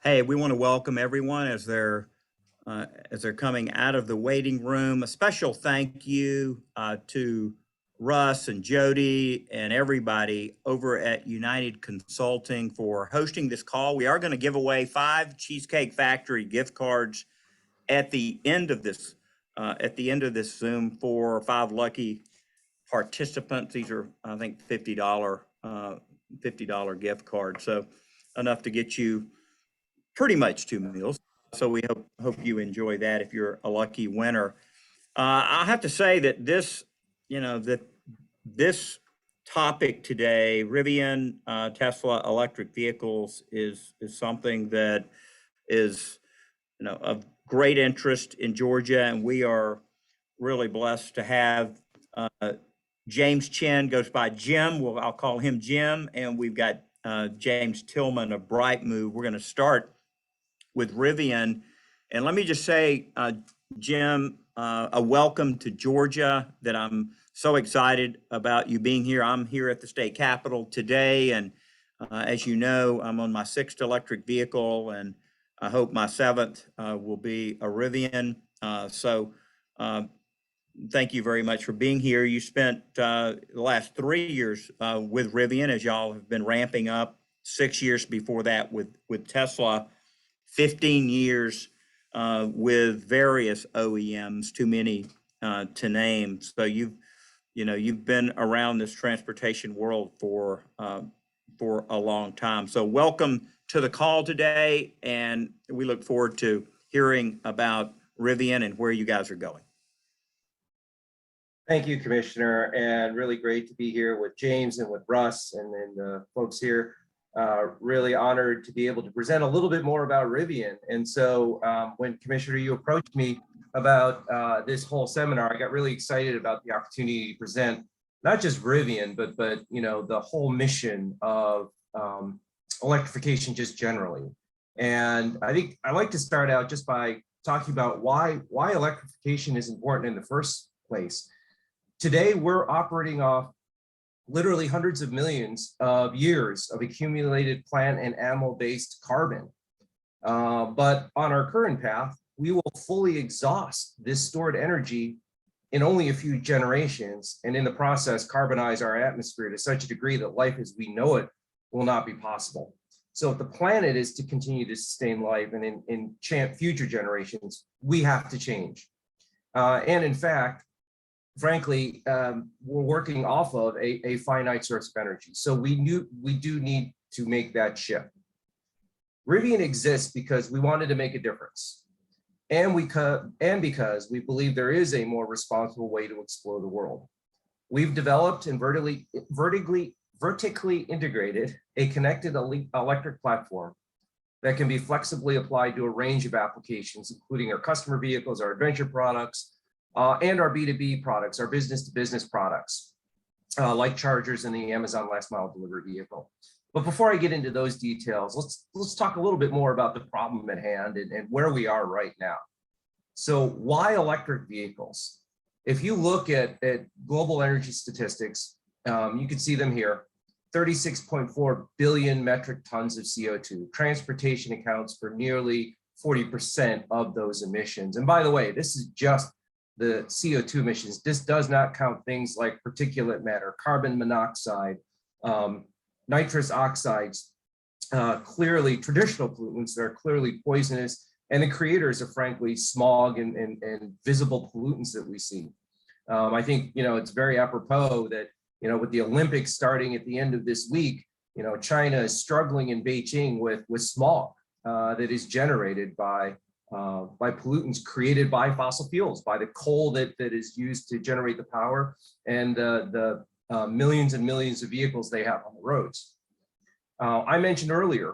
Hey, we want to welcome everyone as they're coming out of the waiting room. A special thank you to Russ and Jody and everybody over at United Consulting for hosting this call. We are going to give away 5 Cheesecake Factory gift cards at the end of this Zoom for 5 lucky participants. These are, I think, $50 gift cards, so enough to get you pretty much 2 meals. So we hope you enjoy that if you're a lucky winner. I have to say that this topic today, Rivian Tesla electric vehicles, is something that is of great interest in Georgia, and we are really blessed to have James Chen, goes by Jim. I'll call him Jim, and we've got James Tillman of Brytemove. We're going to start with Rivian. And let me just say, Jim, a welcome to Georgia, that I'm so excited about you being here. I'm here at the state capitol today, and as you know, I'm on my 6th electric vehicle, and I hope my 7th will be a Rivian. So thank you very much for being here. You spent the last 3 years with Rivian, as y'all have been ramping up, 6 years before that with Tesla, 15 years with various OEMs, too many to name. So you've been around this transportation world for a long time. So welcome to the call today, and we look forward to hearing about Rivian and where you guys are going. Thank you, Commissioner, and really great to be here with James and with Russ and the folks here. Really honored to be able to present a little bit more about Rivian. And so when Commissioner, you approached me about this whole seminar, I got really excited about the opportunity to present not just Rivian, but the whole mission of electrification just generally. And I think I'd like to start out just by talking about why electrification is important in the first place. Today, we're operating off literally hundreds of millions of years of accumulated plant and animal-based carbon. But on our current path, we will fully exhaust this stored energy in only a few generations, and in the process, carbonize our atmosphere to such a degree that life as we know it will not be possible. So if the planet is to continue to sustain life and in future generations, we have to change. And in fact, frankly, we're working off of a finite source of energy. So we do need to make that shift. Rivian exists because we wanted to make a difference. And because we believe there is a more responsible way to explore the world. We've developed and vertically integrated a connected electric platform that can be flexibly applied to a range of applications, including our customer vehicles, our adventure products, and our B2B products, our business-to-business products, like chargers and the Amazon last mile delivery vehicle. But before I get into those details, let's talk a little bit more about the problem at hand and where we are right now. So why electric vehicles? If you look at global energy statistics, you can see them here. 36.4 billion metric tons of CO2. Transportation accounts for nearly 40% of those emissions. And by the way, this is just the CO2 emissions. This does not count things like particulate matter, carbon monoxide, nitrous oxides, clearly traditional pollutants that are clearly poisonous, and the creators of, frankly, smog and visible pollutants that we see. I think, it's very apropos that, with the Olympics starting at the end of this week, China is struggling in Beijing with smog that is generated by pollutants created by fossil fuels, by the coal that is used to generate the power, and the millions and millions of vehicles they have on the roads. I mentioned earlier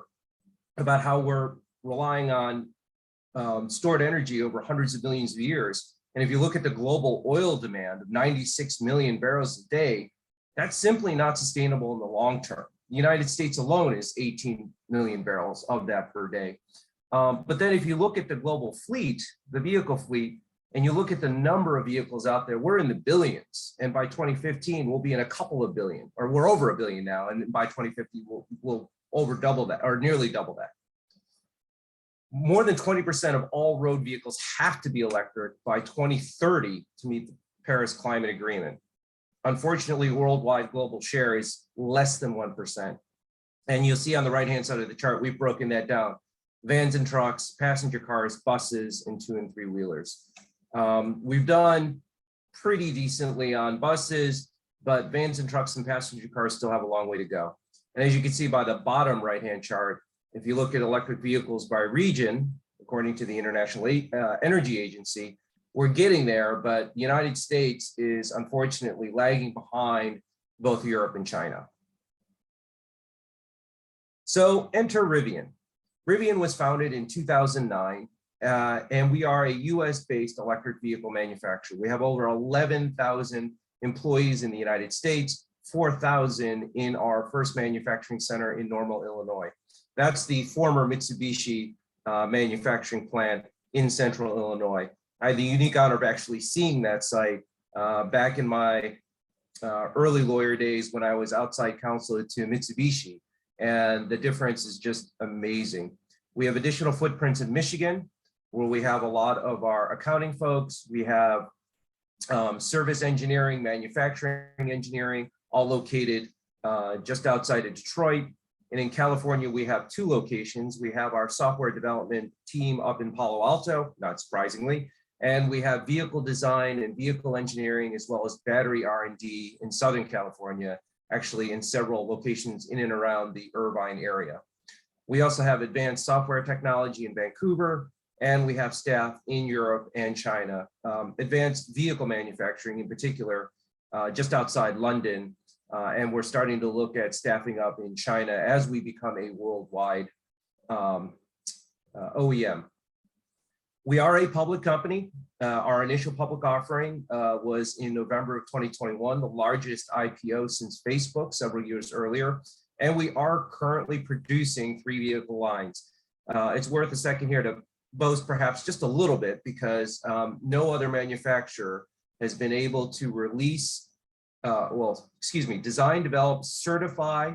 about how we're relying on stored energy over hundreds of millions of years. And if you look at the global oil demand of 96 million barrels a day, that's simply not sustainable in the long term. The United States alone is 18 million barrels of that per day. But then if you look at the global fleet, the vehicle fleet, and you look at the number of vehicles out there, we're in the billions. And by 2015, we'll be in a couple of billion, or we're over a billion now. And by 2050, we'll over double that, or nearly double that. more than 20% of all road vehicles have to be electric by 2030 to meet the Paris Climate Agreement. Unfortunately, worldwide global share is less than 1%. And you'll see on the right-hand side of the chart, we've broken that down. Vans and trucks, passenger cars, buses, and 2- and 3-wheelers. We've done pretty decently on buses, but vans and trucks and passenger cars still have a long way to go. And as you can see by the bottom right-hand chart, if you look at electric vehicles by region, according to the International Energy Agency, we're getting there, but the United States is unfortunately lagging behind both Europe and China. So enter Rivian. Rivian was founded in 2009, and we are a US-based electric vehicle manufacturer. We have over 11,000 employees in the United States, 4,000 in our first manufacturing center in Normal, Illinois. That's the former Mitsubishi manufacturing plant in central Illinois. I had the unique honor of actually seeing that site back in my early lawyer days when I was outside counsel to Mitsubishi, and the difference is just amazing. We have additional footprints in Michigan, where we have a lot of our accounting folks. We have service engineering, manufacturing engineering, all located just outside of Detroit. And in California, we have 2 locations. We have our software development team up in Palo Alto, not surprisingly, and we have vehicle design and vehicle engineering, as well as battery R&D in Southern California, actually in several locations in and around the Irvine area. We also have advanced software technology in Vancouver, and we have staff in Europe and China, advanced vehicle manufacturing in particular, just outside London. And we're starting to look at staffing up in China as we become a worldwide OEM. We are a public company. Our initial public offering was in November of 2021, the largest IPO since Facebook several years earlier. And we are currently producing 3 vehicle lines. It's worth a second here to boast perhaps just a little bit, because no other manufacturer has been able to release, design, develop, certify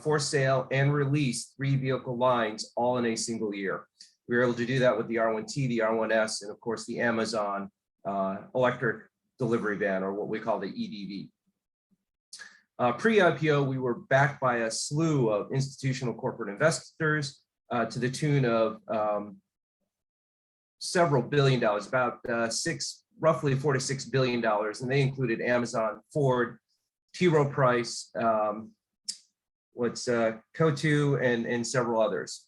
for sale, and release 3 vehicle lines all in a single year. We were able to do that with the R1T, the R1S, and of course the Amazon electric delivery van, or what we call the EDV. Pre-IPO, we were backed by a slew of institutional corporate investors to the tune of several $billion, about roughly $4 to $6 billion, and they included Amazon, Ford, T. Rowe Price, Cotu, and several others.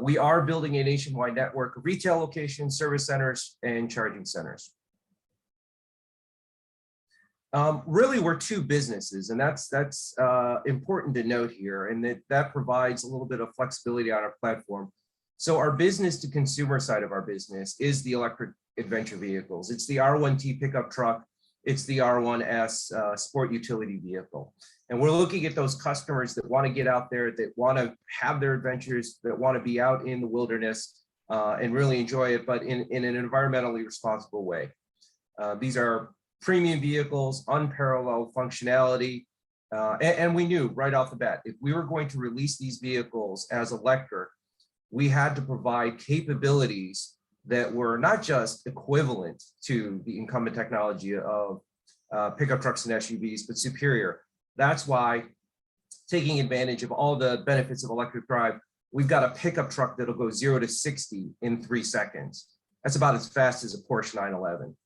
We are building a nationwide network of retail locations, service centers, and charging centers. Really, we're 2 businesses, and that's important to note here, and that provides a little bit of flexibility on our platform. So our business to consumer side of our business is the electric adventure vehicles. It's the R1T pickup truck. It's the R1S sport utility vehicle. And we're looking at those customers that want to get out there, that want to have their adventures, that want to be out in the wilderness and really enjoy it, but in an environmentally responsible way. These are premium vehicles, unparalleled functionality. And we knew right off the bat, if we were going to release these vehicles as electric, we had to provide capabilities that were not just equivalent to the incumbent technology of pickup trucks and SUVs, but superior. That's why, taking advantage of all the benefits of electric drive, we've got a pickup truck that'll go 0 to 60 in 3 seconds. That's about as fast as a Porsche 911.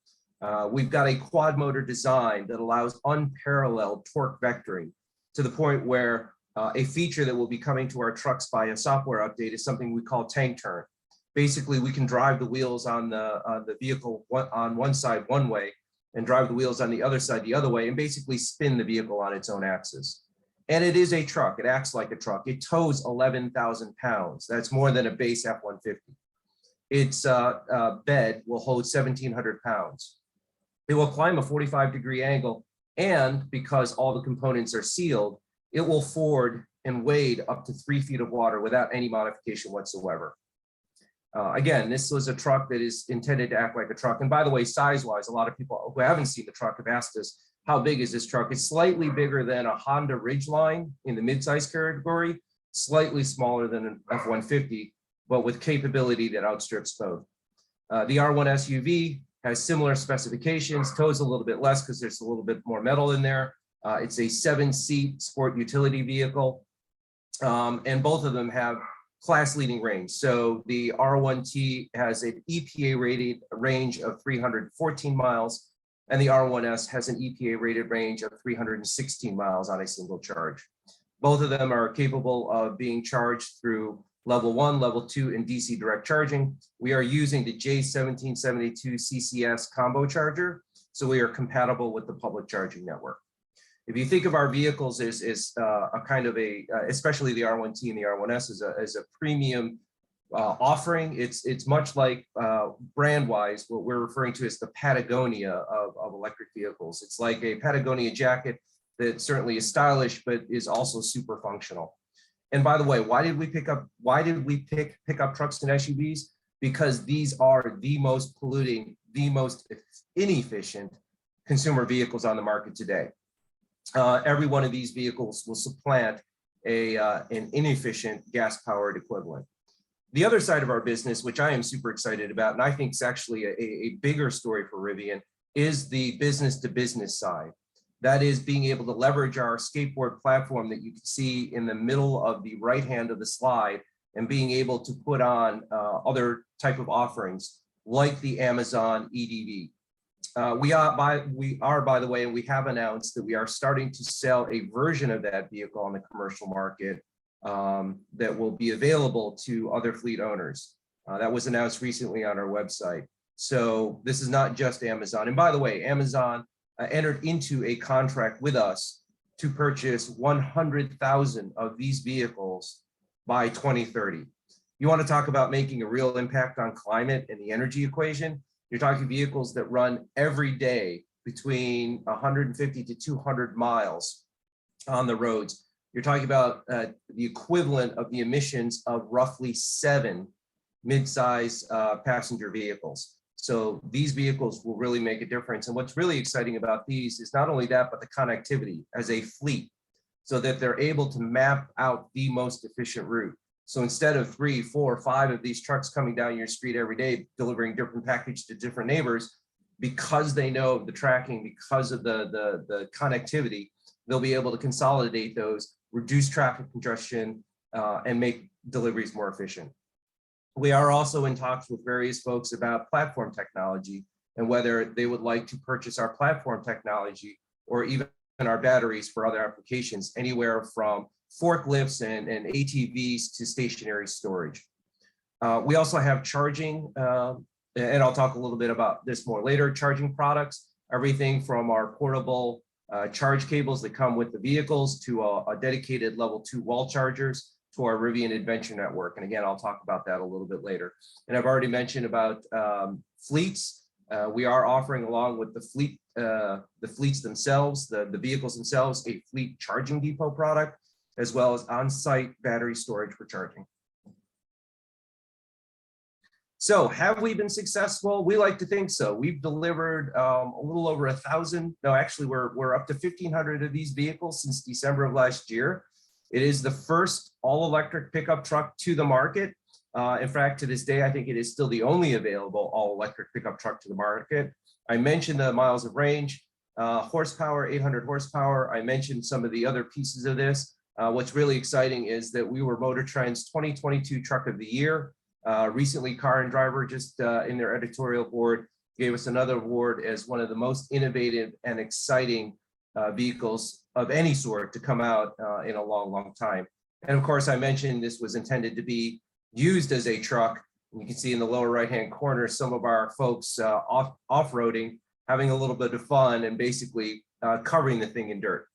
We've got a quad motor design that allows unparalleled torque vectoring, to the point where a feature that will be coming to our trucks by a software update is something we call tank turn. Basically, we can drive the wheels on the vehicle on one side one way and drive the wheels on the other side the other way, and basically spin the vehicle on its own axis. And it is a truck. It acts like a truck. It tows 11,000 pounds. That's more than a base F-150. Its bed will hold 1,700 pounds. It will climb a 45-degree angle, and because all the components are sealed, it will ford and wade up to 3 feet of water without any modification whatsoever. Again, this was a truck that is intended to act like a truck. And by the way, size-wise, a lot of people who haven't seen the truck have asked us, how big is this truck? It's slightly bigger than a Honda Ridgeline in the midsize category, slightly smaller than an F-150, but with capability that outstrips both. The R1 SUV has similar specifications, tows a little bit less because there's a little bit more metal in there. It's a 7-seat sport utility vehicle, and both of them have class-leading range. So the R1T has an EPA-rated range of 314 miles, and the R1S has an EPA-rated range of 316 miles on a single charge. Both of them are capable of being charged through level 1, level 2, and DC direct charging. We are using the J1772 CCS combo charger, so we are compatible with the public charging network. If you think of our vehicles as a kind of a, especially the R1T and the R1S as a premium offering, it's much like brand-wise, what we're referring to as the Patagonia of electric vehicles. It's like a Patagonia jacket that certainly is stylish, but is also super functional. And by the way, why did we pick up trucks and SUVs? Because these are the most polluting, the most inefficient consumer vehicles on the market today. Every one of these vehicles will supplant an inefficient gas-powered equivalent. The other side of our business, which I am super excited about, and I think is actually a bigger story for Rivian, is the business-to-business side. That is being able to leverage our skateboard platform that you can see in the middle of the right hand of the slide, and being able to put on other type of offerings like the Amazon EDV. We are, by the way, and we have announced that we are starting to sell a version of that vehicle on the commercial market that will be available to other fleet owners. That was announced recently on our website. So this is not just Amazon. And by the way, Amazon entered into a contract with us to purchase 100,000 of these vehicles by 2030. You want to talk about making a real impact on climate and the energy equation? You're talking vehicles that run every day between 150 to 200 miles on the roads. You're talking about the equivalent of the emissions of roughly 7 mid-size passenger vehicles. So these vehicles will really make a difference. And what's really exciting about these is not only that, but the connectivity as a fleet, so that they're able to map out the most efficient route. So instead of 3, 4, 5 of these trucks coming down your street every day, delivering different package to different neighbors, because they know the tracking, because of the connectivity, they'll be able to consolidate those, reduce traffic congestion, and make deliveries more efficient. We are also in talks with various folks about platform technology and whether they would like to purchase our platform technology or even our batteries for other applications, anywhere from forklifts and ATVs to stationary storage. We also have charging, and I'll talk a little bit about this more later, charging products, everything from our portable charge cables that come with the vehicles to a dedicated level 2 wall chargers to our Rivian Adventure Network. And again, I'll talk about that a little bit later. And I've already mentioned about fleets. We are offering, along with the fleets themselves, the vehicles themselves, a fleet charging depot product, as well as on-site battery storage for charging. So have we been successful? We like to think so. We've delivered a little over 1,000. No, actually, we're up to 1,500 of these vehicles since December of last year. It is the first all-electric pickup truck to the market. In fact, to this day, I think it is still the only available all-electric pickup truck to the market. I mentioned the miles of range, horsepower, 800 horsepower. I mentioned some of the other pieces of this. What's really exciting is that we were Motor Trend's 2022 Truck of the Year. Recently, Car and Driver, just in their editorial board, gave us another award as one of the most innovative and exciting vehicles of any sort to come out in a long, long time. And of course, I mentioned this was intended to be used as a truck. You can see in the lower right-hand corner, some of our folks off-roading, having a little bit of fun and basically covering the thing in dirt.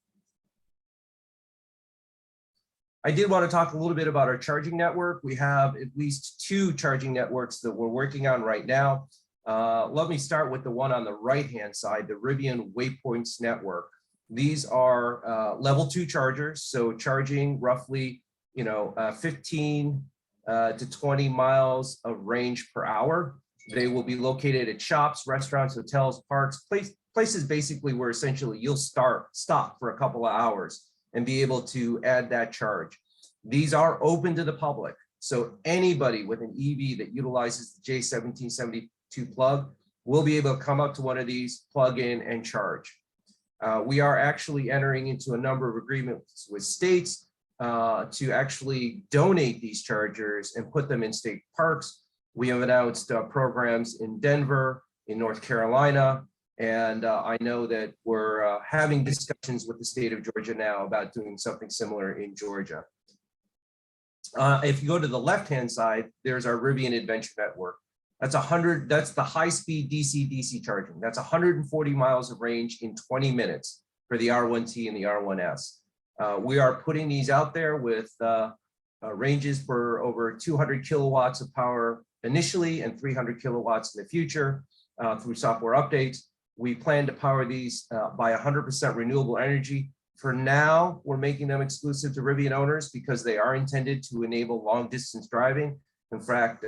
I did want to talk a little bit about our charging network. We have at least 2 charging networks that we're working on right now. Let me start with the one on the right-hand side, the Rivian Waypoints network. These are level 2 chargers, so charging roughly 15 to 20 miles of range per hour. They will be located at shops, restaurants, hotels, parks, places basically where essentially you'll stop for a couple of hours and be able to add that charge. These are open to the public. So anybody with an EV that utilizes the J1772 plug will be able to come up to one of these, plug in, and charge. We are actually entering into a number of agreements with states to actually donate these chargers and put them in state parks. We have announced programs in Denver, in North Carolina, and I know that we're having discussions with the state of Georgia now about doing something similar in Georgia. If you go to the left-hand side, there's our Rivian Adventure Network. That's the high-speed DC-DC charging. That's 140 miles of range in 20 minutes for the R1T and the R1S. We are putting these out there with ranges for over 200 kilowatts of power initially and 300 kilowatts in the future through software updates. We plan to power these by 100% renewable energy. For now, we're making them exclusive to Rivian owners because they are intended to enable long distance driving. In fact,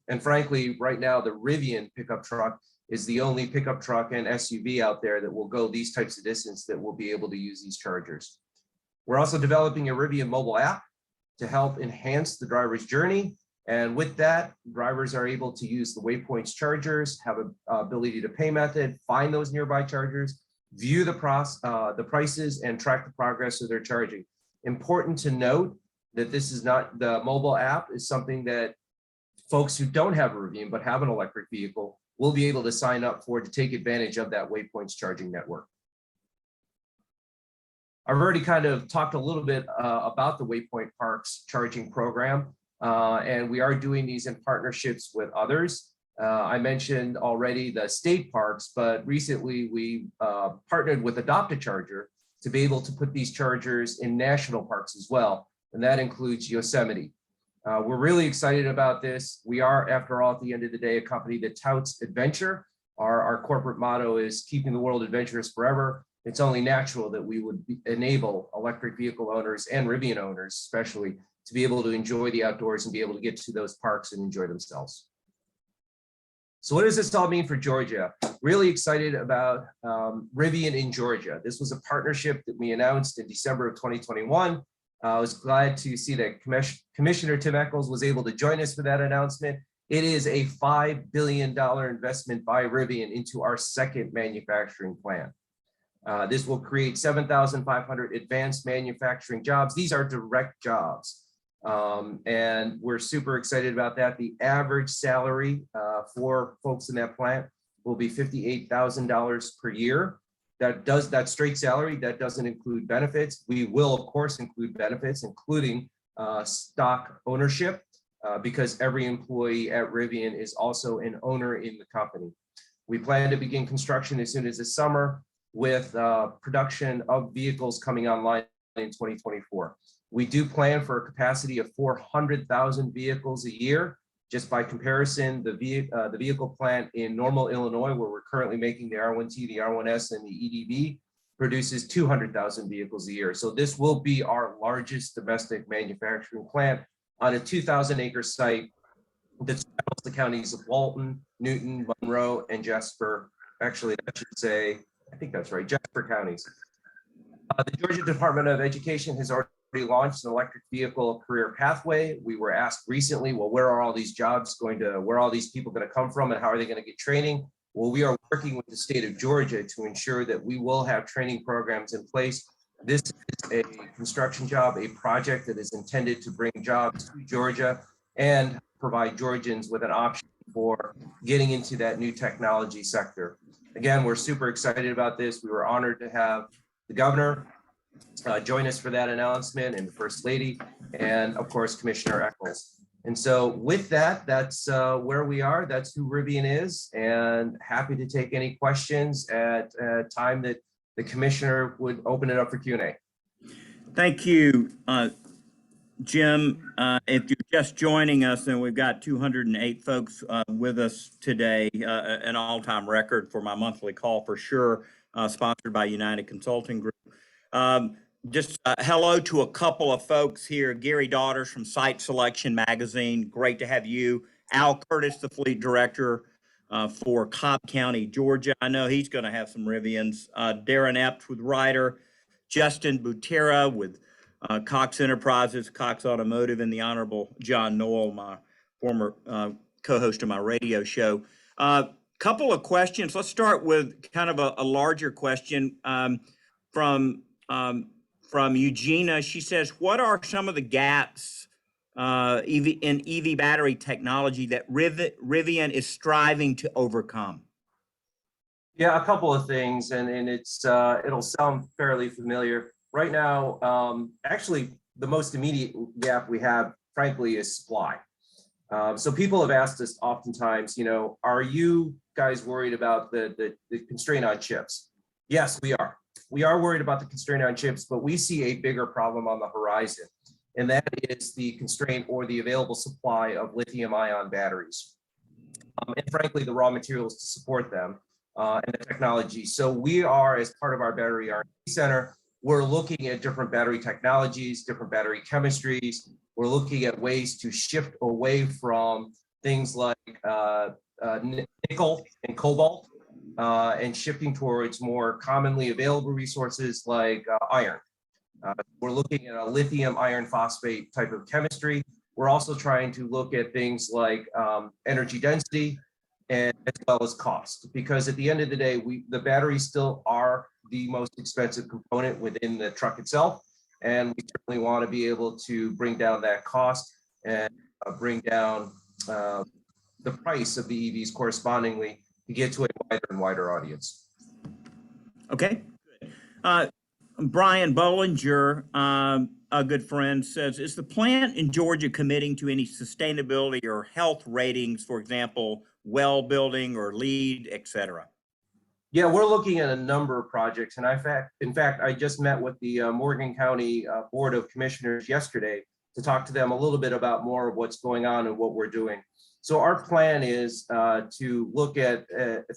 and frankly, right now, the Rivian pickup truck is the only pickup truck and SUV out there that will go these types of distance that will be able to use these chargers. We're also developing a Rivian mobile app to help enhance the driver's journey. And with that, drivers are able to use the Waypoints chargers, have an ability to pay method, find those nearby chargers, view the prices, and track the progress of their charging. Important to note that this is not, the mobile app is something that folks who don't have a Rivian but have an electric vehicle will be able to sign up for to take advantage of that Waypoints charging network. I've already kind of talked a little bit about the Waypoint Parks charging program, and we are doing these in partnerships with others. I mentioned already the state parks, but recently we partnered with Adopt a Charger to be able to put these chargers in national parks as well, and that includes Yosemite. We're really excited about this. We are, after all, at the end of the day, a company that touts adventure. Our corporate motto is keeping the world adventurous forever. It's only natural that we would enable electric vehicle owners and Rivian owners, especially, to be able to enjoy the outdoors and be able to get to those parks and enjoy themselves. So what does this all mean for Georgia? Really excited about Rivian in Georgia. This was a partnership that we announced in December of 2021. I was glad to see that Commissioner Tim Echols was able to join us for that announcement. It is a $5 billion investment by Rivian into our second manufacturing plant. This will create 7,500 advanced manufacturing jobs. These are direct jobs. And we're super excited about that. The average salary for folks in that plant will be $58,000 per year. That straight salary, that doesn't include benefits. We will, of course, include benefits, including stock ownership, because every employee at Rivian is also an owner in the company. We plan to begin construction as soon as this summer, with production of vehicles coming online in 2024. We do plan for a capacity of 400,000 vehicles a year. Just by comparison, the vehicle plant in Normal, Illinois, where we're currently making the R1T, the R1S, and the EDV, produces 200,000 vehicles a year. So this will be our largest domestic manufacturing plant on a 2,000-acre site that straddles the counties of Walton, Newton, Monroe, and Jasper. Actually, I should say, I think that's right, Jasper counties. The Georgia Department of Education has already launched an electric vehicle career pathway. We were asked recently, well, where are all these jobs going to, where are all these people going to come from, and how are they going to get training? Well, we are working with the state of Georgia to ensure that we will have training programs in place. This is a construction job, a project that is intended to bring jobs to Georgia and provide Georgians with an option for getting into that new technology sector. Again, we're super excited about this. We were honored to have the governor join us for that announcement, and the First Lady, and of course, Commissioner Echols. And so with that, that's where we are. That's who Rivian is, and happy to take any questions at a time that the commissioner would open it up for Q&A. Thank you, Jim. If you're just joining us, and we've got 208 folks with us today, an all-time record for my monthly call for sure, sponsored by United Consulting Group. Just hello to a couple of folks here. Gary Daughters from Site Selection Magazine. Great to have you. Al Curtis, the fleet director for Cobb County, Georgia. I know he's going to have some Rivians. Darren Epps with Ryder. Justin Butera with Cox Enterprises, Cox Automotive, and the Honorable John Noel, my former co-host of my radio show. Couple of questions. Let's start with kind of a larger question from Eugenia. She says, "What are some of the gaps in EV battery technology that Rivian is striving to overcome?" Yeah, a couple of things, and it'll sound fairly familiar. Right now, actually, the most immediate gap we have, frankly, is supply. So people have asked us oftentimes, are you guys worried about the constraint on chips? Yes, we are. We are worried about the constraint on chips, but we see a bigger problem on the horizon, and that is the constraint or the available supply of lithium-ion batteries. And frankly, the raw materials to support them and the technology. So we are, as part of our battery R&D center, we're looking at different battery technologies, different battery chemistries. We're looking at ways to shift away from things like nickel and cobalt and shifting towards more commonly available resources like iron. We're looking at a lithium iron phosphate type of chemistry. We're also trying to look at things like energy density and as well as cost, because at the end of the day, the batteries still are the most expensive component within the truck itself. And we certainly want to be able to bring down that cost and bring down the price of the EVs correspondingly to get to a wider and wider audience. Okay. Brian Bollinger, a good friend, says, "Is the plant in Georgia committing to any sustainability or health ratings, for example, well building or LEED, et cetera?" Yeah, we're looking at a number of projects. And in fact, I just met with the Morgan County Board of Commissioners yesterday to talk to them a little bit about more of what's going on and what we're doing. So our plan is to look at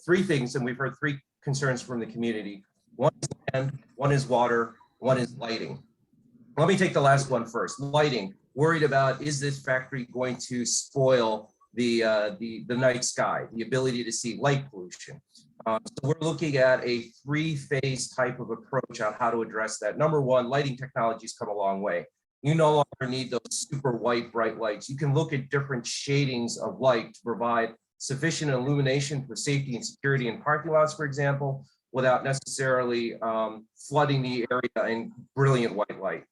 three things, and we've heard three concerns from the community. One is land, one is water, one is lighting. Let me take the last one first. Lighting. Worried about, is this factory going to spoil the night sky, the ability to see light pollution? So we're looking at a three-phase type of approach on how to address that. Number one, lighting technologies come a long way. You no longer need those super white, bright lights. You can look at different shadings of light to provide sufficient illumination for safety and security in parking lots, for example, without necessarily flooding the area in brilliant white light.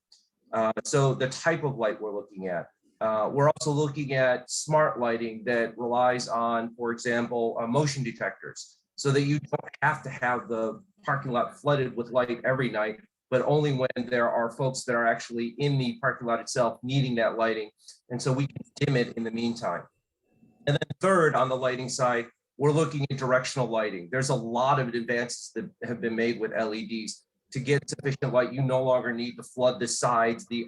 So the type of light we're looking at. We're also looking at smart lighting that relies on, for example, motion detectors, so that you don't have to have the parking lot flooded with light every night, but only when there are folks that are actually in the parking lot itself needing that lighting. And so we can dim it in the meantime. And then third, on the lighting side, we're looking at directional lighting. There's a lot of advances that have been made with LEDs. To get sufficient light, you no longer need to flood the sides, the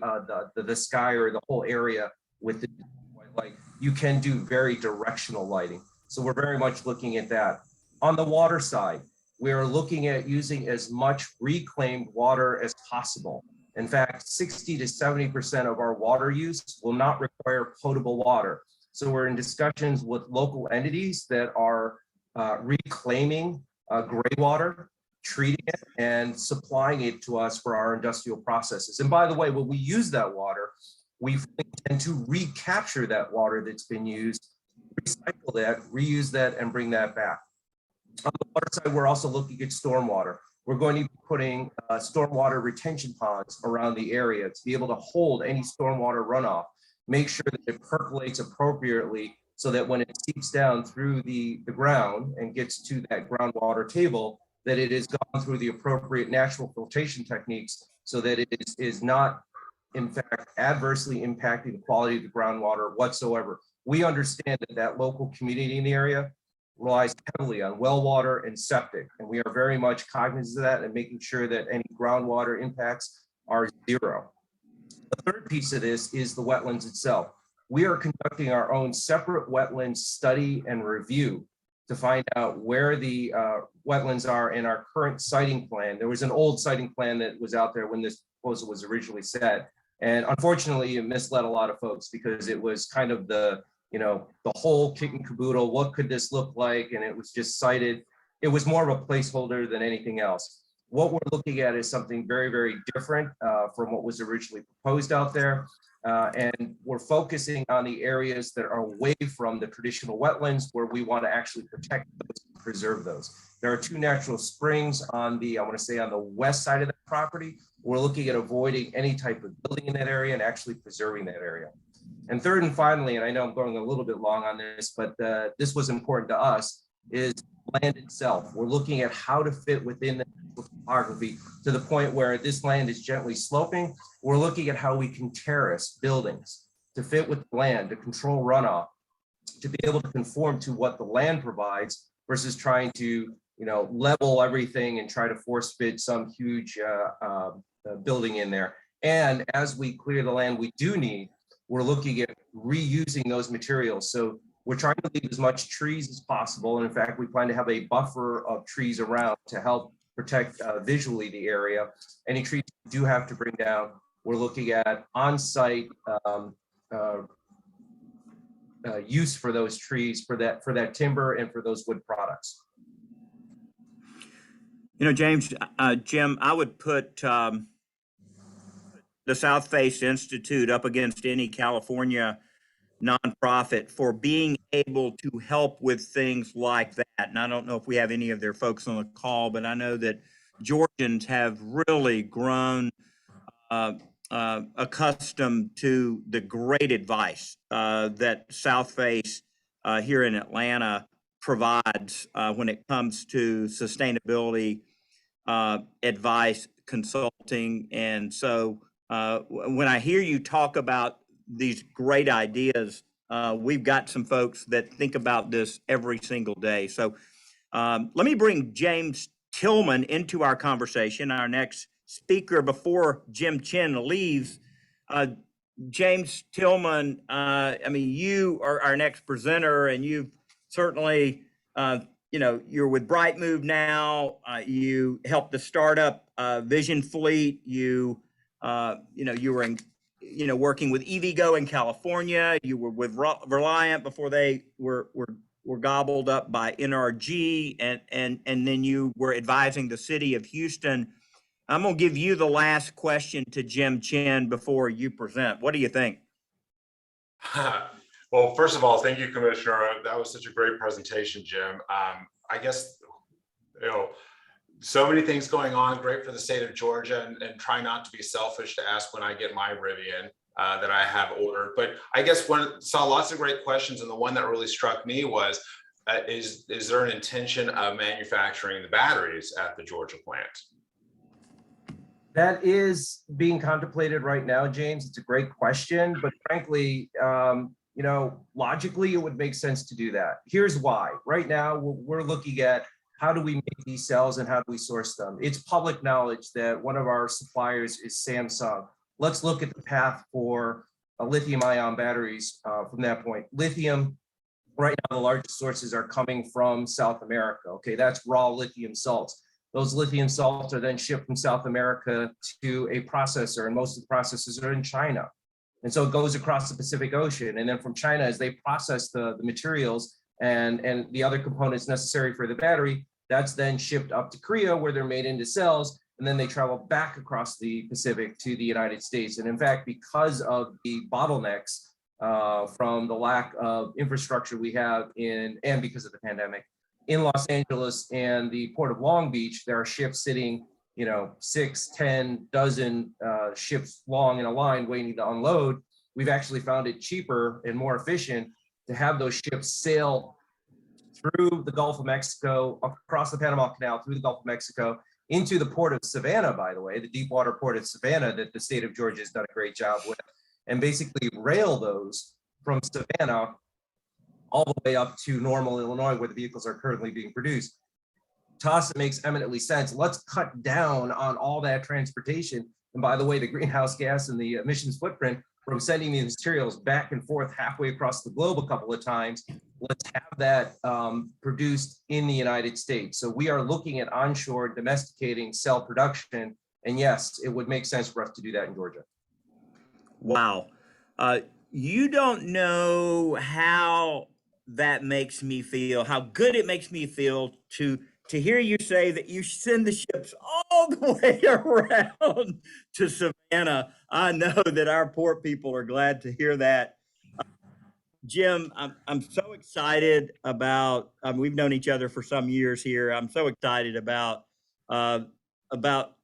sky, or the whole area with the white light. You can do very directional lighting. So we're very much looking at that. On the water side, we are looking at using as much reclaimed water as possible. In fact, 60 to 70% of our water use will not require potable water. So we're in discussions with local entities that are reclaiming gray water, treating it, and supplying it to us for our industrial processes. And by the way, when we use that water, we tend to recapture that water that's been used, recycle that, reuse that, and bring that back. On the water side, we're also looking at stormwater. We're going to be putting stormwater retention ponds around the area to be able to hold any stormwater runoff, make sure that it percolates appropriately so that when it seeps down through the ground and gets to that groundwater table, that it has gone through the appropriate natural filtration techniques so that it is not, in fact, adversely impacting the quality of the groundwater whatsoever. We understand that local community in the area relies heavily on well water and septic, and we are very much cognizant of that and making sure that any groundwater impacts are zero. The third piece of this is the wetlands itself. We are conducting our own separate wetlands study and review to find out where the wetlands are in our current siting plan. There was an old siting plan that was out there when this proposal was originally set. And unfortunately, it misled a lot of folks because it was kind of the whole kit and caboodle. What could this look like? And it was just cited. It was more of a placeholder than anything else. What we're looking at is something very, very different from what was originally proposed out there. And we're focusing on the areas that are away from the traditional wetlands where we want to actually protect those and preserve those. There are two natural springs on the, I want to say on the west side of the property. We're looking at avoiding any type of building in that area and actually preserving that area. And third and finally, and I know I'm going a little bit long on this, but this was important to us, is land itself. We're looking at how to fit within the topography to the point where this land is gently sloping. We're looking at how we can terrace buildings to fit with the land, to control runoff, to be able to conform to what the land provides versus trying to, level everything and try to force fit some huge building in there. And as we clear the land we do need, we're looking at reusing those materials. So we're trying to leave as much trees as possible. And in fact, we plan to have a buffer of trees around to help protect visually the area. Any trees we do have to bring down, we're looking at on-site use for those trees, for that timber and for those wood products. James, Jim, I would put the South Face Institute up against any California nonprofit for being able to help with things like that. And I don't know if we have any of their folks on the call, but I know that Georgians have really grown accustomed to the great advice that South Face here in Atlanta provides when it comes to sustainability advice, consulting. And so when I hear you talk about these great ideas, we've got some folks that think about this every single day. So let me bring James Tillman into our conversation, our next speaker before Jim Chin leaves. James Tillman, you are our next presenter, and you've certainly, you're with Brytemove now. You helped the startup Vision Fleet. You were in, working with EVgo in California. You were with Reliant before they were gobbled up by NRG, and then you were advising the city of Houston. I'm going to give you the last question to Jim Chin before you present. What do you think? Well, first of all, thank you, Commissioner. That was such a great presentation, Jim. I guess, so many things going on, great for the state of Georgia, and try not to be selfish to ask when I get my Rivian that I have ordered. But I guess saw lots of great questions, and the one that really struck me was, is there an intention of manufacturing the batteries at the Georgia plant? That is being contemplated right now, James. It's a great question, but frankly, logically, it would make sense to do that. Here's why. Right now, we're looking at how do we make these cells and how do we source them? It's public knowledge that one of our suppliers is Samsung. Let's look at the path for lithium-ion batteries from that point. Lithium, right now, the largest sources are coming from South America. Okay, that's raw lithium salts. Those lithium salts are then shipped from South America to a processor, and most of the processors are in China. And so it goes across the Pacific Ocean. And then from China, as they process the materials and the other components necessary for the battery, that's then shipped up to Korea, where they're made into cells, and then they travel back across the Pacific to the United States. And in fact, because of the bottlenecks from the lack of infrastructure we have and because of the pandemic, in Los Angeles and the Port of Long Beach, there are ships sitting, 6, 10 dozen ships long in a line waiting to unload. We've actually found it cheaper and more efficient to have those ships sail through the Gulf of Mexico, across the Panama Canal, through the Gulf of Mexico, into the port of Savannah, by the way, the deep water port of Savannah that the state of Georgia has done a great job with, and basically rail those from Savannah all the way up to Normal, Illinois, where the vehicles are currently being produced. To us, it makes eminently sense. Let's cut down on all that transportation. And by the way, the greenhouse gas and the emissions footprint from sending these materials back and forth halfway across the globe a couple of times, let's have that produced in the United States. So we are looking at onshore domesticating cell production. And yes, it would make sense for us to do that in Georgia. Wow. You don't know how that makes me feel, how good it makes me feel to to hear you say that you send the ships all the way around to Savannah, I know that our port people are glad to hear that. Jim, I'm so excited about, we've known each other for some years here. I'm so excited uh, about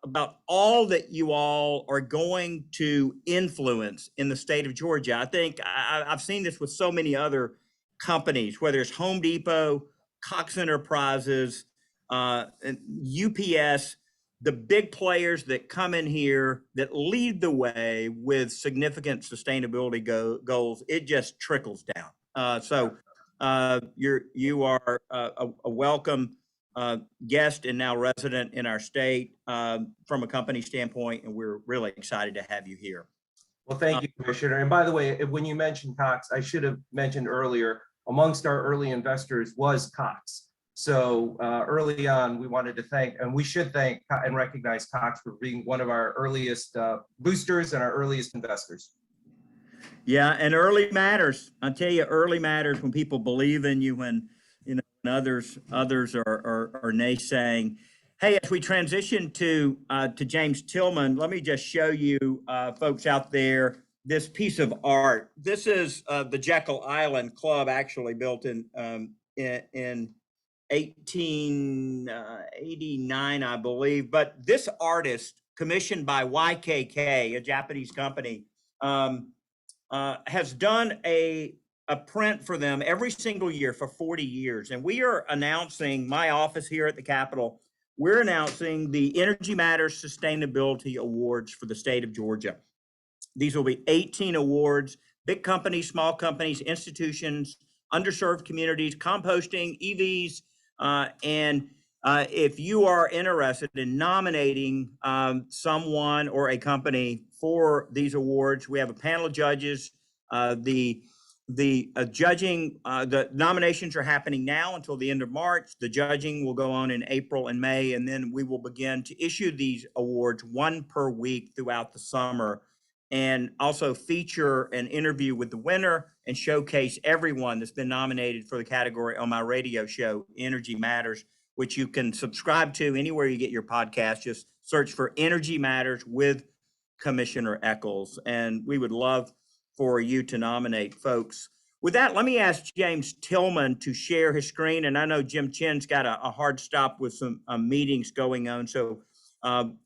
about all that you all are going to influence in the state of Georgia. I think I've seen this with so many other companies, whether it's Home Depot, Cox Enterprises, and UPS, the big players that come in here that lead the way with significant sustainability goals. It just trickles down. You are a welcome guest and now resident in our state from a company standpoint, and we're really excited to have you here. Well, thank you, Commissioner. And by the way, when you mentioned Cox, I should have mentioned earlier, amongst our early investors was Cox. So early on, we wanted to thank, and we should thank and recognize Cox for being one of our earliest boosters and our earliest investors. Yeah, and early matters. I tell you, early matters when people believe in you, when you know when others are naysaying. Hey, as we transition to James Tillman, let me just show you folks out there this piece of art. This is the Jekyll Island Club, actually built in 1889, I believe. But this artist, commissioned by YKK, a Japanese company, has done a print for them every single year for 40 years. And we are announcing, my office here at the Capitol, we're announcing the Energy Matters Sustainability Awards for the state of Georgia. These will be 18 awards, big companies, small companies, institutions, underserved communities, composting, EVs, and if you are interested in nominating someone or a company for these awards, we have a panel of judges. The judging, the nominations are happening now until the end of March. The judging will go on in April and May, and then we will begin to issue these awards one per week throughout the summer, and also feature an interview with the winner and showcase everyone that's been nominated for the category on my radio show, Energy Matters, which you can subscribe to anywhere you get your podcast. Just search for Energy Matters with Commissioner Echols, and we would love for you to nominate folks. With that, let me ask James Tillman to share his screen. And I know Jim Chin's got a hard stop with some meetings going on, so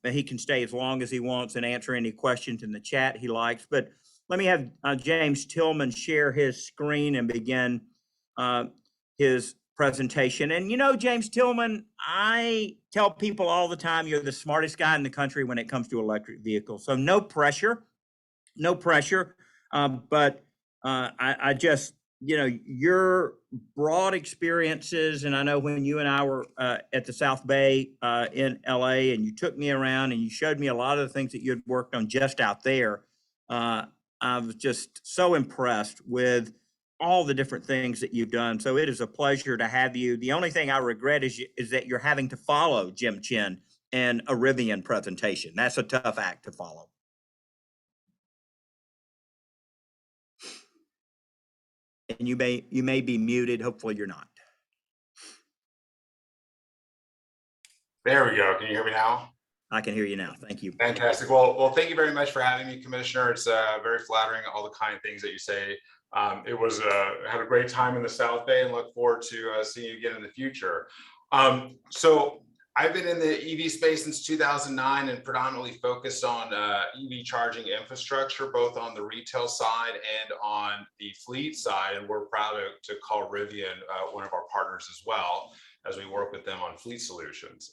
he can stay as long as he wants and answer any questions in the chat he likes. But let me have James Tillman share his screen and begin his presentation. And you know, James Tillman, I tell people all the time, you're the smartest guy in the country when it comes to electric vehicles. So no pressure, no pressure. But I just, you know, your broad experiences, and I know when you and I were at the South Bay in LA, and you took me around and you showed me a lot of the things that you had worked on just out there, I was just so impressed with all the different things that you've done. So it is a pleasure to have you. The only thing I regret is that you're having to follow Jim Chin and a Rivian presentation. That's a tough act to follow. And you may be muted. Hopefully you're not. There we go. Can you hear me now? I can hear you now. Thank you. Fantastic. Well, thank you very much for having me, Commissioner. It's very flattering, all the kind things that you say. It was had a great time in the South Bay, and look forward to seeing you again in the future. So I've been in the EV space since 2009 and predominantly focused on EV charging infrastructure, both on the retail side and on the fleet side. And we're proud to call Rivian one of our partners as well, as we work with them on fleet solutions.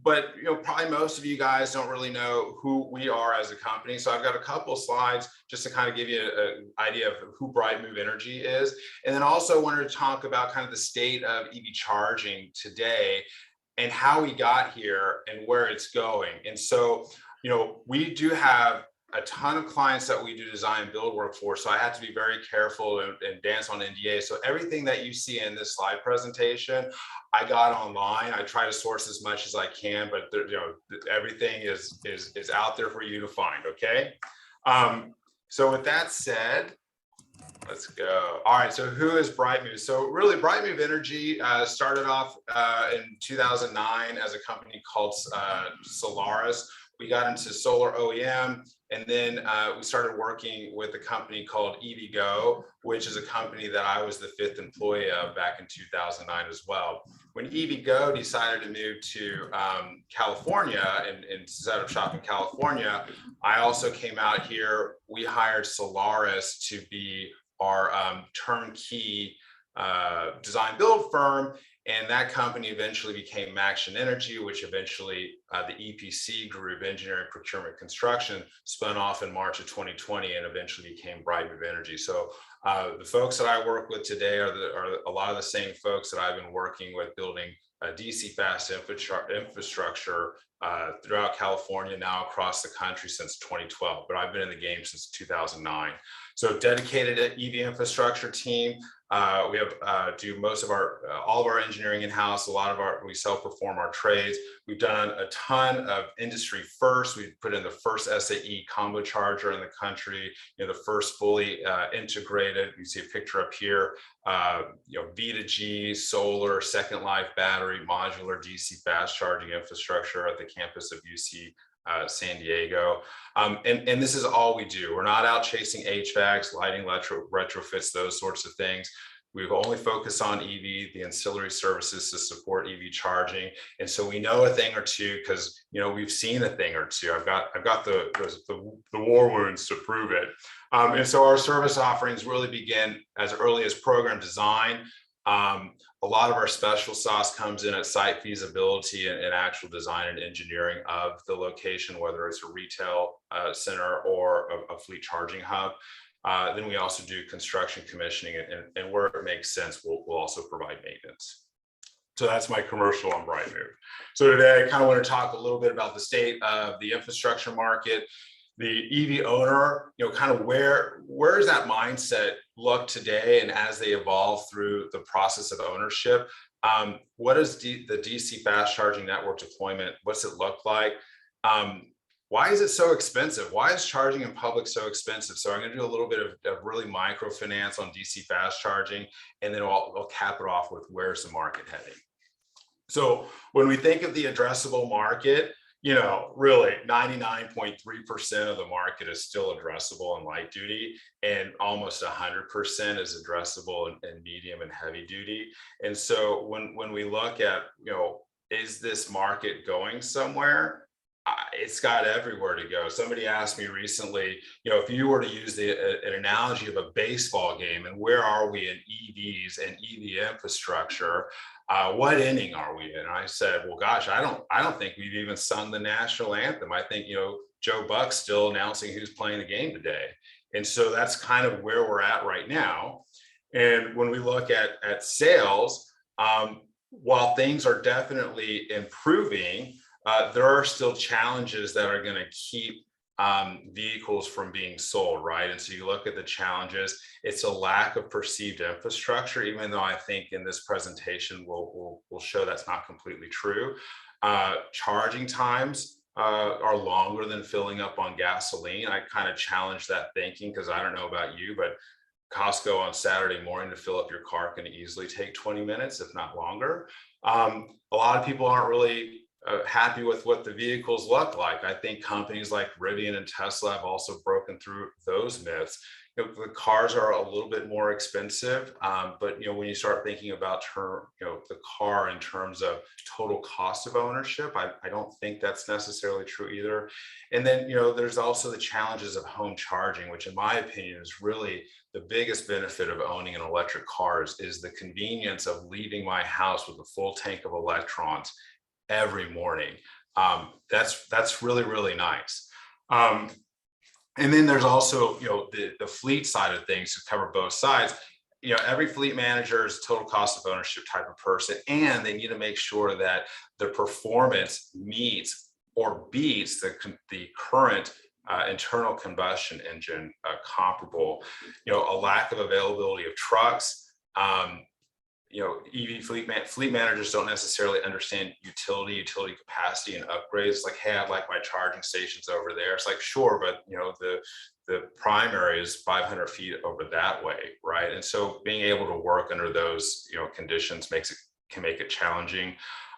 But you know, probably most of you guys don't really know who we are as a company. So I've got a couple of slides just to kind of give you an idea of who Brytemove Energy is. And then also wanted to talk about kind of the state of EV charging today and how we got here and where it's going. And so, you know, we do have a ton of clients that we do design and build work for. So I had to be very careful and dance on NDA. So everything that you see in this slide presentation, I got online. I try to source as much as I can, but there, you know, everything is out there for you to find. Okay. So with that said, Let's go. All right. So who is Brytemove? So really, Brytemove Energy started off in 2009 as a company called Solaris. We got into solar OEM, and then we started working with a company called EVgo, which is a company that I was the 5th employee of back in 2009 as well. When EVgo decided to move to California and set up shop in California, I also came out here. We hired Solaris to be our turnkey design build firm, and that company eventually became Maction Energy, which eventually the EPC group, engineering, procurement, construction, spun off in March of 2020 and eventually became Brytemove Energy. So the folks that I work with today are a lot of the same folks that I've been working with building DC fast infrastructure throughout California, now across the country since 2012, but I've been in the game since 2009. So dedicated EV infrastructure team. We have do most of our all of our engineering in-house. A lot of we self-perform our trades. We've done a ton of industry firsts. We put in the first SAE combo charger in the country, the first fully integrated. You see a picture up here, V2G solar second life battery modular DC fast charging infrastructure at the campus of UC San Diego. And this is all we do. We're not out chasing HVACs, lighting, retrofits, those sorts of things. We've only focused on EV, the ancillary services to support EV charging. And so we know a thing or two because, we've seen a thing or two. I've got the war wounds to prove it. And so our service offerings really begin as early as program design. A lot of our special sauce comes in at site feasibility and actual design and engineering of the location, whether it's a retail center or a fleet charging hub. Then we also do construction commissioning, and where it makes sense, we'll also provide maintenance. So that's my commercial on Brytemove. So today I kind of want to talk a little bit about the state of the infrastructure market, the EV owner, kind of where does that mindset look today, and as they evolve through the process of ownership, what is the DC fast charging network deployment? What's it look like? Why is it so expensive? Why is charging in public so expensive? So I'm going to do a little bit of really microfinance on DC fast charging, and then I'll cap it off with where's the market heading. So when we think of the addressable market, really 99.3% of the market is still addressable in light duty, and almost 100% is addressable in medium and heavy duty. And so when we look at, is this market going somewhere? It's got everywhere to go. Somebody asked me recently, if you were to use an analogy of a baseball game, and where are we in EVs and EV infrastructure? What inning are we in? And I said, well, gosh, I don't think we've even sung the national anthem. I think, Joe Buck's still announcing who's playing the game today. And so that's kind of where we're at right now. And when we look at sales, while things are definitely improving, there are still challenges that are going to keep vehicles from being sold, right? And so you look at the challenges, it's a lack of perceived infrastructure, even though I think in this presentation we'll show that's not completely true. Charging times are longer than filling up on gasoline. I kind of challenge that thinking because I don't know about you, but Costco on Saturday morning to fill up your car can easily take 20 minutes, if not longer. A lot of people aren't really happy with what the vehicles look like. I think companies like Rivian and Tesla have also broken through those myths. The cars are a little bit more expensive, but when you start thinking about the car in terms of total cost of ownership, I don't think that's necessarily true either. And then there's also the challenges of home charging, which in my opinion is really the biggest benefit of owning an electric car is the convenience of leaving my house with a full tank of electrons every morning. That's really, really nice. And then there's also, the fleet side of things to cover both sides. Every fleet manager is a total cost of ownership type of person, and they need to make sure that the performance meets or beats the current internal combustion engine comparable. A lack of availability of trucks, EV fleet managers don't necessarily understand utility capacity and upgrades. Like, hey, I'd like my charging stations over there. It's like, sure, but the primary is 500 feet over that way, right? And so being able to work under those conditions can make it challenging.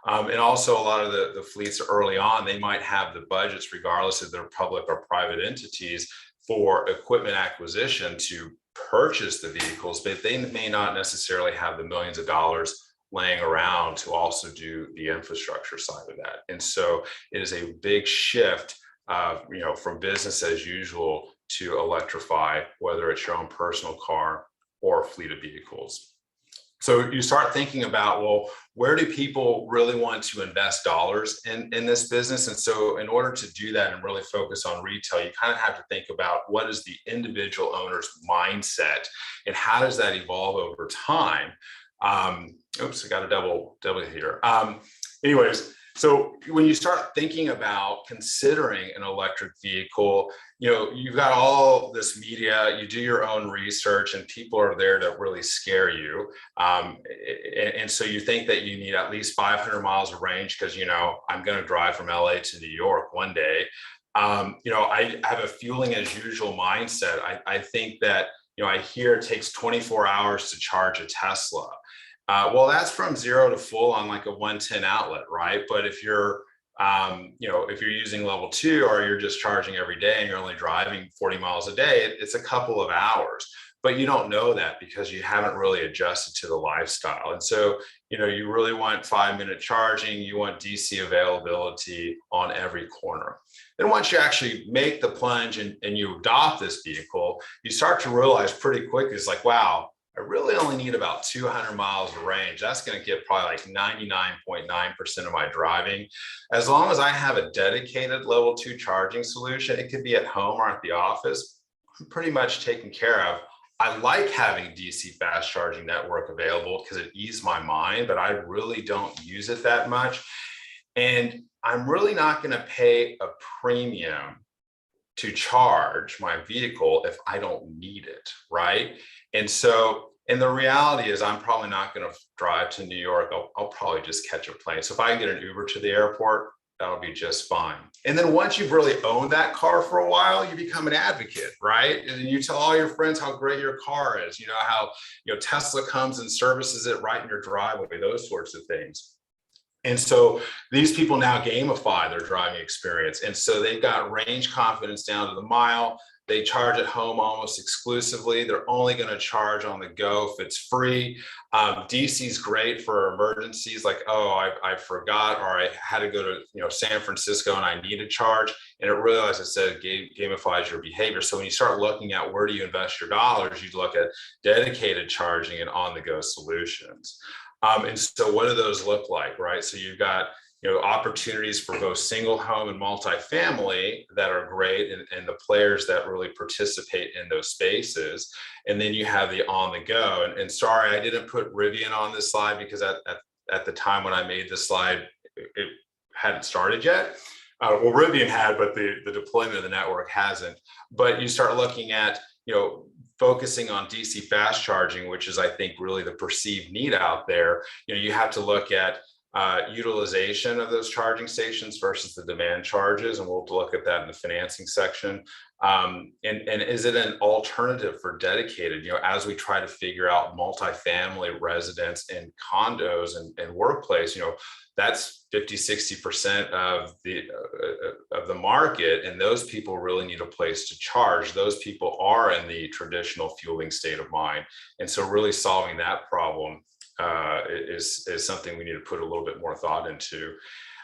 And also a lot of the fleets early on, they might have the budgets, regardless if they're public or private entities, for equipment acquisition to purchase the vehicles, but they may not necessarily have the millions of dollars laying around to also do the infrastructure side of that. And so it is a big shift, from business as usual to electrify, whether it's your own personal car or a fleet of vehicles. So you start thinking about, well, where do people really want to invest dollars in this business? And so in order to do that and really focus on retail, you kind of have to think about what is the individual owner's mindset and how does that evolve over time? Oops, I got a double here. Anyways, so when you start thinking about considering an electric vehicle, you've got all this media, you do your own research, and people are there to really scare you. And so you think that you need at least 500 miles of range because, I'm going to drive from LA to New York one day. I have a fueling as usual mindset. I think that, I hear it takes 24 hours to charge a Tesla. Well, that's from 0 to full on like a 110 outlet, right? But if you're, if you're using level 2 or you're just charging every day and you're only driving 40 miles a day, it's a couple of hours. But you don't know that because you haven't really adjusted to the lifestyle. And so, you really want 5-minute charging, you want DC availability on every corner. Then once you actually make the plunge and you adopt this vehicle, you start to realize pretty quickly, it's like, wow, I really only need about 200 miles of range. That's going to get probably like 99.9% of my driving. As long as I have a dedicated level 2 charging solution, it could be at home or at the office, I'm pretty much taken care of. I like having DC fast charging network available because it eases my mind, but I really don't use it that much. And I'm really not going to pay a premium to charge my vehicle if I don't need it, right? And the reality is I'm probably not going to drive to New York. I'll probably just catch a plane. So if I can get an Uber to the airport, that'll be just fine. And then once you've really owned that car for a while, you become an advocate, right? And you tell all your friends how great your car is, how, Tesla comes and services it right in your driveway, those sorts of things. And so these people now gamify their driving experience. And so they've got range confidence down to the mile. They charge at home almost exclusively. They're only going to charge on the go if it's free. DC is great for emergencies like, oh, I forgot, or I had to go to San Francisco and I need a charge. And it really, as I said, gamifies your behavior. So when you start looking at where do you invest your dollars, you look at dedicated charging and on-the-go solutions. And so what do those look like, right? So you've got opportunities for both single home and multifamily that are great, and the players that really participate in those spaces. And then you have the on the go. And sorry, I didn't put Rivian on this slide because at the time when I made this slide, it hadn't started yet. Well, Rivian had, but the deployment of the network hasn't. But you start looking at, focusing on DC fast charging, which is, I think, really the perceived need out there. You have to look at utilization of those charging stations versus the demand charges, and we'll look at that in the financing section. And is it an alternative for dedicated? As we try to figure out multifamily residents and condos and workplace, that's 50-60% of the market, and those people really need a place to charge. Those people are in the traditional fueling state of mind, and so really solving that problem is something we need to put a little bit more thought into.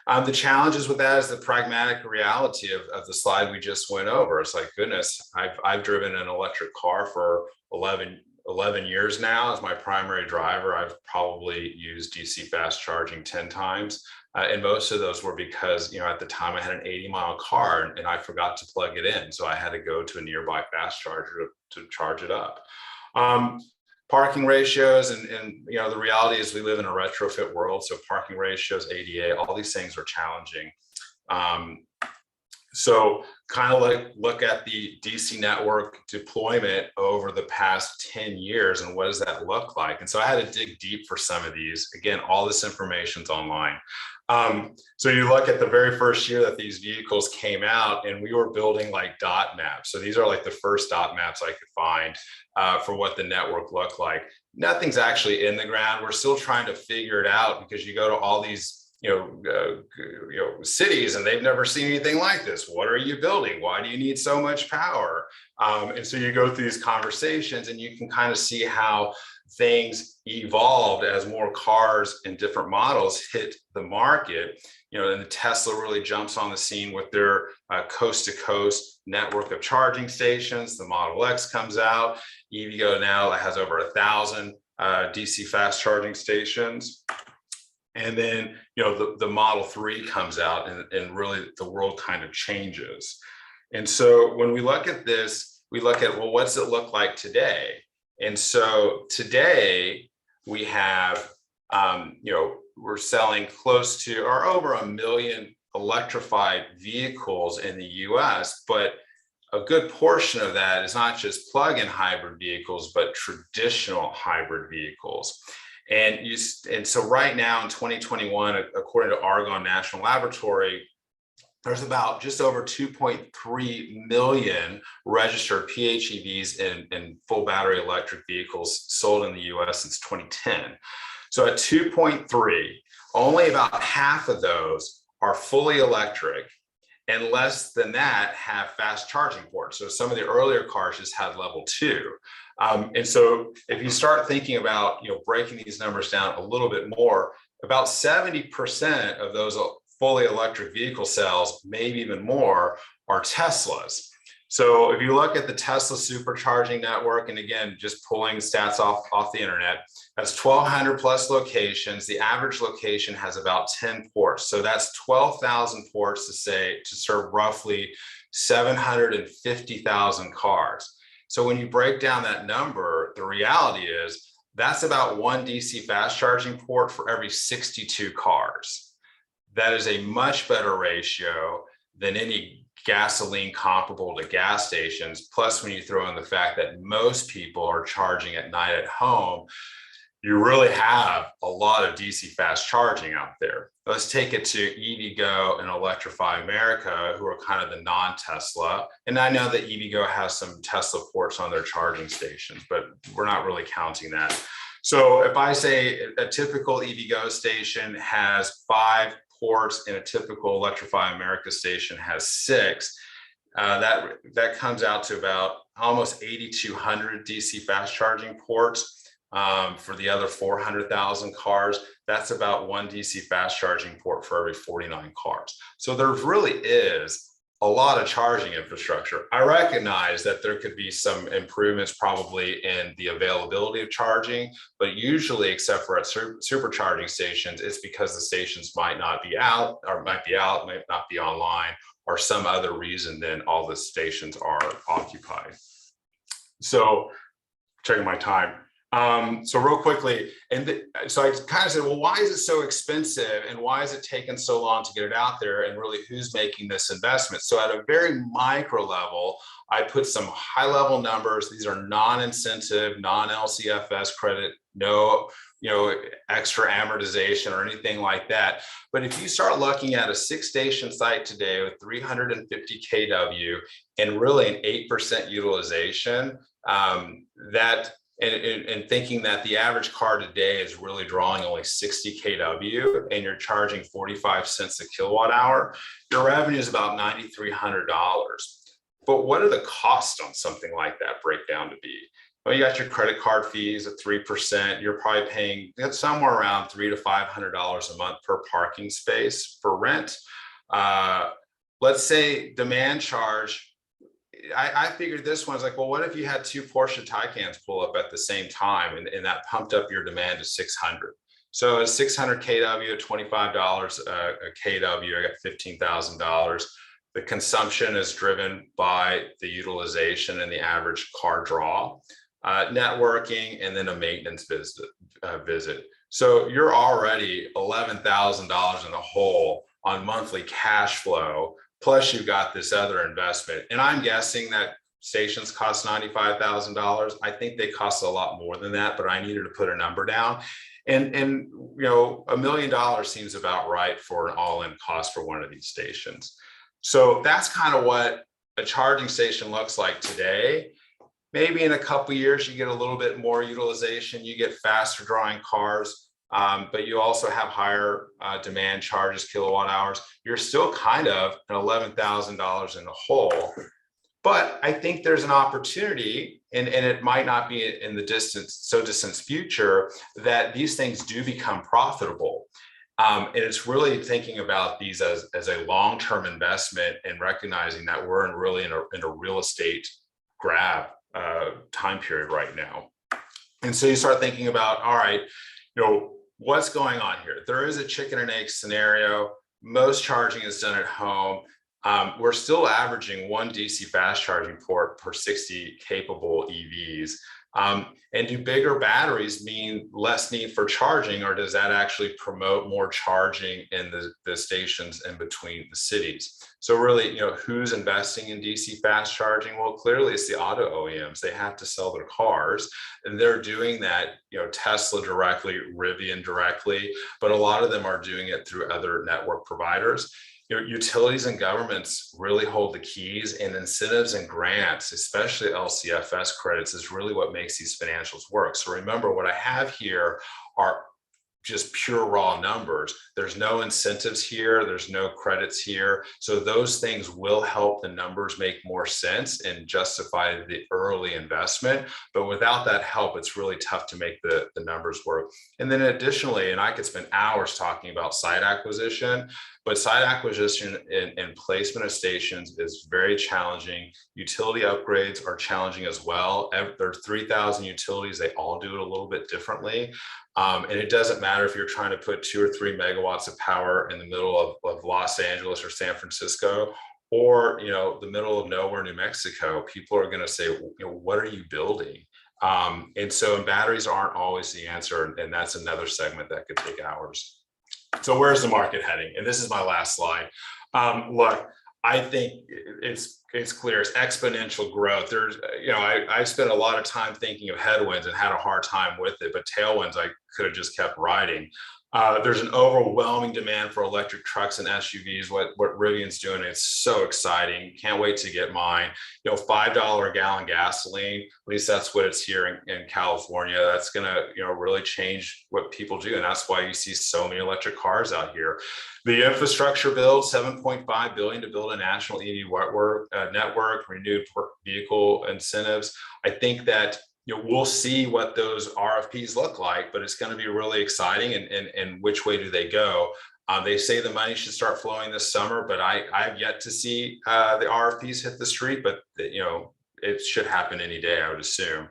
The challenges with that is the pragmatic reality of the slide we just went over. It's like, goodness, I've driven an electric car for 11 years now as my primary driver. I've probably used DC fast charging 10 times. And most of those were because, at the time I had an 80-mile car and I forgot to plug it in. So I had to go to a nearby fast charger to charge it up. Parking ratios and the reality is we live in a retrofit world, so parking ratios, ADA, all these things are challenging. So kind of like look at the DC network deployment over the past 10 years and what does that look like? And so I had to dig deep for some of these. Again, all this information's online. So you look at the very first year that these vehicles came out, and we were building like dot maps. So these are like the first dot maps I could find for what the network looked like. Nothing's actually in the ground. We're still trying to figure it out because you go to all these cities and they've never seen anything like this. What are you building? Why do you need so much power? And so you go through these conversations and you can kind of see how things evolved as more cars and different models hit the market. And the Tesla really jumps on the scene with their coast to coast network of charging stations. The Model X comes out. EVgo now has over 1,000 DC fast charging stations. And then, the Model 3 comes out and really the world kind of changes. And so when we look at this, we look at, well, what's it look like today? And so today we have, we're selling close to or over 1 million electrified vehicles in the US, but a good portion of that is not just plug-in hybrid vehicles, but traditional hybrid vehicles. And so right now in 2021, according to Argonne National Laboratory, there's about just over 2.3 million registered PHEVs and full battery electric vehicles sold in the US since 2010. So at 2.3, only about half of those are fully electric, and less than that have fast charging ports. So some of the earlier cars just had level 2. And so if you start thinking about, breaking these numbers down a little bit more, about 70% of those fully electric vehicle sales, maybe even more, are Teslas. So if you look at the Tesla supercharging network, and again, just pulling stats off the internet, that's 1,200 plus locations. The average location has about 10 ports. So that's 12,000 ports to serve roughly 750,000 cars. So when you break down that number, the reality is that's about 1 DC fast charging port for every 62 cars. That is a much better ratio than any gasoline comparable to gas stations. Plus, when you throw in the fact that most people are charging at night at home, you really have a lot of DC fast charging out there. Let's take it to EVgo and Electrify America, who are kind of the non-Tesla. And I know that EVgo has some Tesla ports on their charging stations, but we're not really counting that. So if I say a typical EVgo station has 5 ports and a typical Electrify America station has 6, that comes out to about almost 8,200 DC fast charging ports. For the other 400,000 cars, that's about 1 DC fast charging port for every 49 cars. So there really is a lot of charging infrastructure. I recognize that there could be some improvements probably in the availability of charging, but usually, except for at supercharging stations, it's because the stations might not be out, might not be online, or some other reason then all the stations are occupied. So checking my time. So real quickly, so I kind of said, well, why is it so expensive and why is it taking so long to get it out there, and really who's making this investment? So at a very micro level, I put some high level numbers. These are non-incentive, non-LCFS credit, no extra amortization or anything like that. But if you start looking at a 6-station site today with 350 kW and really an 8% utilization, and thinking that the average car today is really drawing only 60 kW and you're charging 45 cents a kilowatt hour, your revenue is about $9,300. But what are the costs on something like that break down to be? Well, you got your credit card fees at 3%. You're probably paying somewhere around $300 to $500 a month per parking space for rent. Let's say demand charge. I figured this one's like, well, what if you had 2 Porsche Taycans pull up at the same time and that pumped up your demand to 600? So at 600 kW, $25 a kW, I got $15,000. The consumption is driven by the utilization and the average car draw, networking, and then a maintenance visit. So you're already $11,000 in the hole on monthly cash flow plus you've got this other investment. And I'm guessing that stations cost $95,000. I think they cost a lot more than that, but I needed to put a number down. And you know, $1 million seems about right for an all-in cost for one of these stations. So that's kind of what a charging station looks like today. Maybe in a couple of years, you get a little bit more utilization, you get faster drawing cars, but you also have higher demand charges, kilowatt hours. You're still kind of an $11,000 in the hole. But I think there's an opportunity, and it might not be in the distant future, that these things do become profitable. And it's really thinking about these as a long-term investment and recognizing that we're really in a real estate grab time period right now. And so you start thinking about, all right, you know, what's going on here? There is a chicken and egg scenario. Most charging is done at home. We're still averaging 1 DC fast charging port per 60 capable EVs. And do bigger batteries mean less need for charging, or does that actually promote more charging in the stations in between the cities? So really, you know, who's investing in DC fast charging? Well, clearly it's the auto OEMs. They have to sell their cars, and they're doing that, you know, Tesla directly, Rivian directly, but a lot of them are doing it through other network providers. You know, utilities and governments really hold the keys, and incentives and grants, especially LCFS credits, is really what makes these financials work. So remember, what I have here are just pure raw numbers. There's no incentives here. There's no credits here. So those things will help the numbers make more sense and justify the early investment. But without that help, it's really tough to make the numbers work. And then additionally, and I could spend hours talking about site acquisition, but site acquisition and placement of stations is very challenging. Utility upgrades are challenging as well. There are 3,000 utilities. They all do it a little bit differently. And it doesn't matter if you're trying to put 2 or 3 megawatts of power in the middle of Los Angeles or San Francisco, or, you know, the middle of nowhere, New Mexico. People are going to say, you know, what are you building? And so batteries aren't always the answer. And that's another segment that could take hours. So where's the market heading? And this is my last slide. Look, I think it's clear, it's exponential growth. There's, you know, I spent a lot of time thinking of headwinds and had a hard time with it, but tailwinds I could have just kept riding. There's an overwhelming demand for electric trucks and SUVs. What Rivian's doing, it's so exciting. Can't wait to get mine. You know, $5 a gallon gasoline, at least that's what it's here in California. That's gonna, you know, really change what people do. And that's why you see so many electric cars out here. The infrastructure bill, $7.5 billion to build a national EV network, renewed vehicle incentives. I think that, you know, we'll see what those RFPs look like, but it's going to be really exciting. And which way do they go? They say the money should start flowing this summer, but I've yet to see the RFPs hit the street. But you know, it should happen any day, I would assume.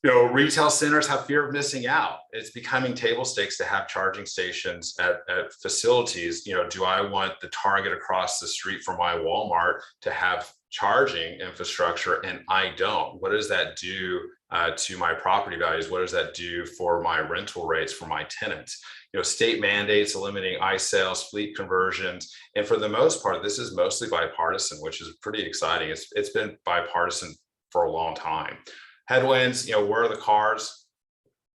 You know, retail centers have fear of missing out. It's becoming table stakes to have charging stations at facilities. You know, do I want the Target across the street from my Walmart to have charging infrastructure, and I don't? What does that do to my property values? What does that do for my rental rates for my tenants? You know, state mandates eliminating ICE sales, fleet conversions, and for the most part, this is mostly bipartisan, which is pretty exciting. It's been bipartisan for a long time. Headwinds, you know, where are the cars?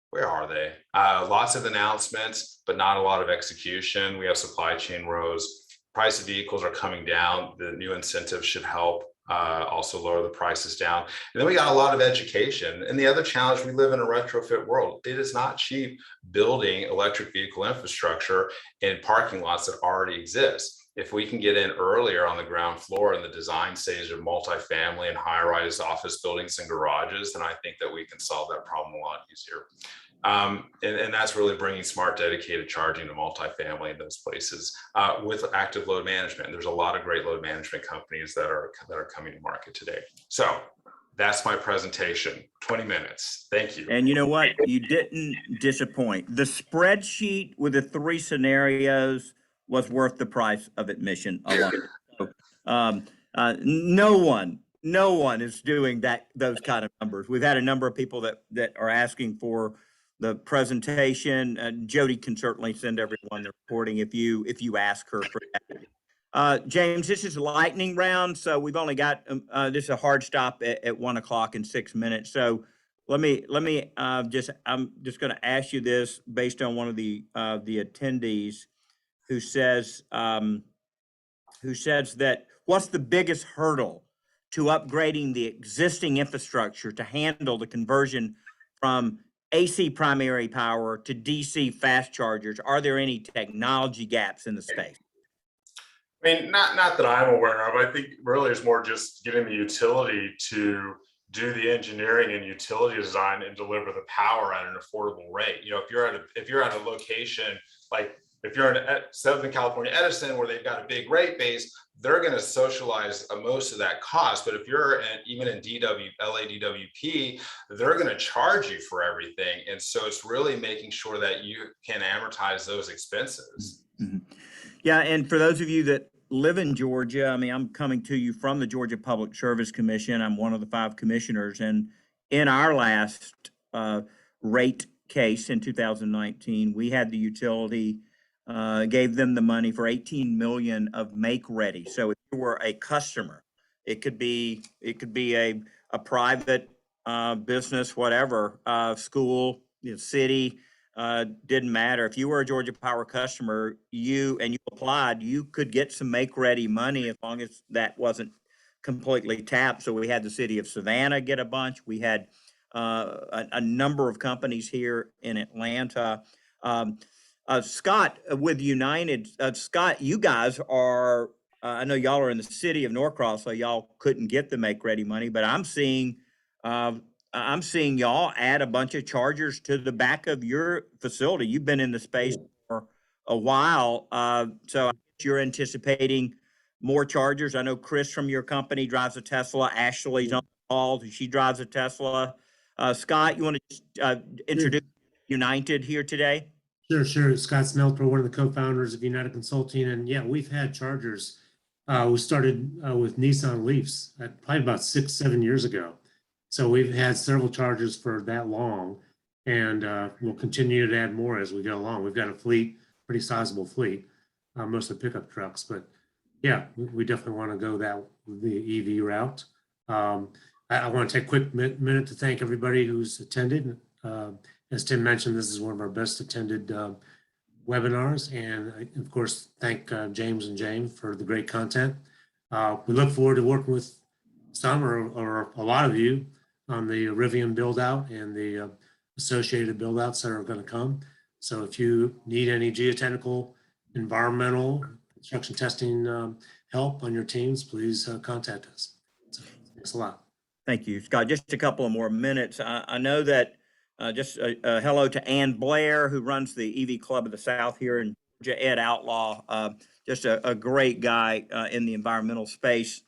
Where are they? Lots of announcements, but not a lot of execution. We have supply chain woes. Price of vehicles are coming down. The new incentives should help also lower the prices down. And then we got a lot of education. And the other challenge, we live in a retrofit world. It is not cheap building electric vehicle infrastructure in parking lots that already exist. If we can get in earlier on the ground floor in the design stage of multifamily and high-rise office buildings and garages, then I think that we can solve that problem a lot easier. And that's really bringing smart dedicated charging to multifamily in those places with active load management. There's a lot of great load management companies that are coming to market today. So that's my presentation, 20 minutes. Thank you. And you know what? You didn't disappoint. The spreadsheet with the 3 scenarios was worth the price of admission alone. So, no one is doing those kind of numbers. We've had a number of people that are asking for the presentation. Jody can certainly send everyone the recording if you ask her for that. James, this is a lightning round, so we've only got this is a hard stop at 1 o'clock in 6 minutes. So I'm just going to ask you this based on one of the attendees who says that what's the biggest hurdle to upgrading the existing infrastructure to handle the conversion from AC primary power to DC fast chargers? Are there any technology gaps in the space? I mean, not that I'm aware of. I think really it's more just getting the utility to do the engineering and utility design and deliver the power at an affordable rate. You know, if you're at a location like if you're in Southern California Edison, where they've got a big rate base, they're going to socialize most of that cost. But if you're even in LADWP, they're going to charge you for everything. And so it's really making sure that you can amortize those expenses. Mm-hmm. Yeah, and for those of you that live in Georgia, I mean, I'm coming to you from the Georgia Public Service Commission. I'm one of the 5 commissioners, and in our last rate case in 2019, we had the utility gave them the money for 18 million of make ready. So if you were a customer, it could be a private business, whatever, school, city. Didn't matter. If you were a Georgia Power customer, you applied, you could get some make ready money as long as that wasn't completely tapped. So we had the city of Savannah get a bunch. We had a number of companies here in Atlanta. Scott, with United, Scott, you guys are, I know y'all are in the city of Norcross, so y'all couldn't get the make ready money, but I'm seeing y'all add a bunch of chargers to the back of your facility. You've been in the space for a while, so I guess you're anticipating more chargers. I know Chris from your company drives a Tesla. Ashley's on the call. She drives a Tesla. Scott, you want to just, introduce United here today? Sure. Scott Smelter, one of the co-founders of United Consulting. And yeah, we've had chargers. We started with Nissan Leafs probably about 6-7 years ago. So we've had several chargers for that long, and we'll continue to add more as we go along. We've got a fleet, pretty sizable fleet, mostly pickup trucks. But yeah, we definitely want to go the EV route. I want to take a quick minute to thank everybody who's attended. As Tim mentioned, this is one of our best attended webinars. And I, of course, thank James and Jane for the great content. We look forward to working with some or a lot of you on the Rivian build out and the associated build outs that are going to come. So if you need any geotechnical, environmental, construction testing help on your teams, please contact us. So, thanks a lot. Thank you, Scott. Just a couple of more minutes. I know that just a hello to Ann Blair, who runs the EV Club of the South here in Georgia, Ed Outlaw, just a great guy in the environmental space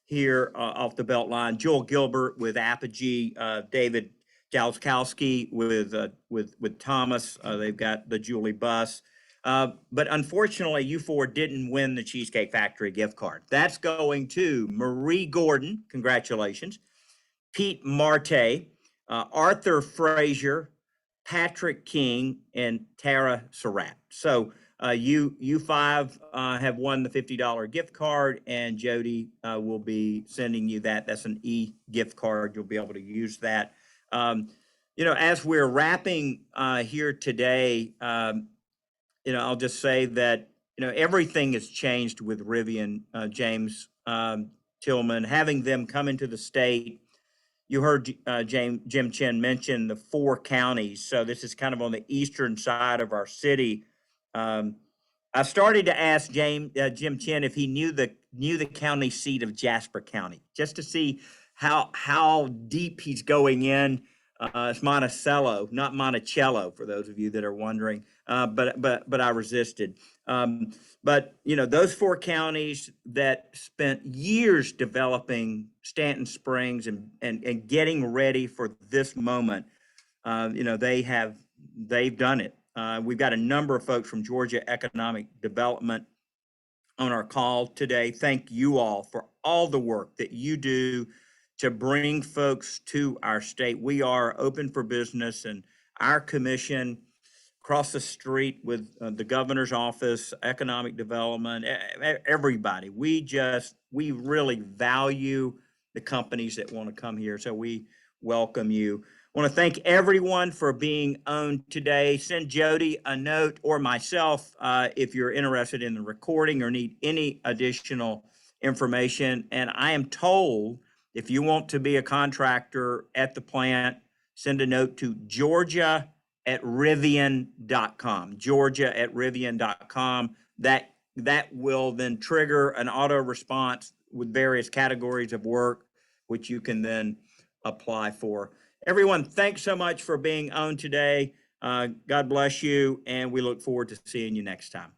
here off the Beltline. Joel Gilbert with Apogee, David Jalskowski with Thomas. They've got the Julie bus. But unfortunately, you 4 didn't win the Cheesecake Factory gift card. That's going to Marie Gordon, congratulations, Pete Marte, Arthur Frazier, Patrick King, and Tara Surratt. So you 5 have won the $50 gift card, and Jody will be sending you that. That's an e-gift card. You'll be able to use that. As we're wrapping here today, I'll just say that, everything has changed with Rivian, James Tillman, having them come into the state. You heard Jim Chen mention the 4 counties. So this is kind of on the eastern side of our city. I started to ask Jim Chen if he knew the county seat of Jasper County, just to see how deep he's going in. It's Monticello, not Monticello, for those of you that are wondering. But I resisted. But those 4 counties that spent years developing Stanton Springs and getting ready for this moment, they've done it. We've got a number of folks from Georgia Economic Development on our call today. Thank you all for all the work that you do to bring folks to our state. We are open for business, and our commission, across the street with the governor's office, economic development, everybody. We really value the companies that want to come here. So we welcome you. I want to thank everyone for being on today. Send Jody a note or myself if you're interested in the recording or need any additional information. And I am told if you want to be a contractor at the plant, send a note to Georgia@Rivian.com. Georgia@Rivian.com. That will then trigger an auto response with various categories of work, which you can then apply for. Everyone, thanks so much for being on today. God bless you, and we look forward to seeing you next time.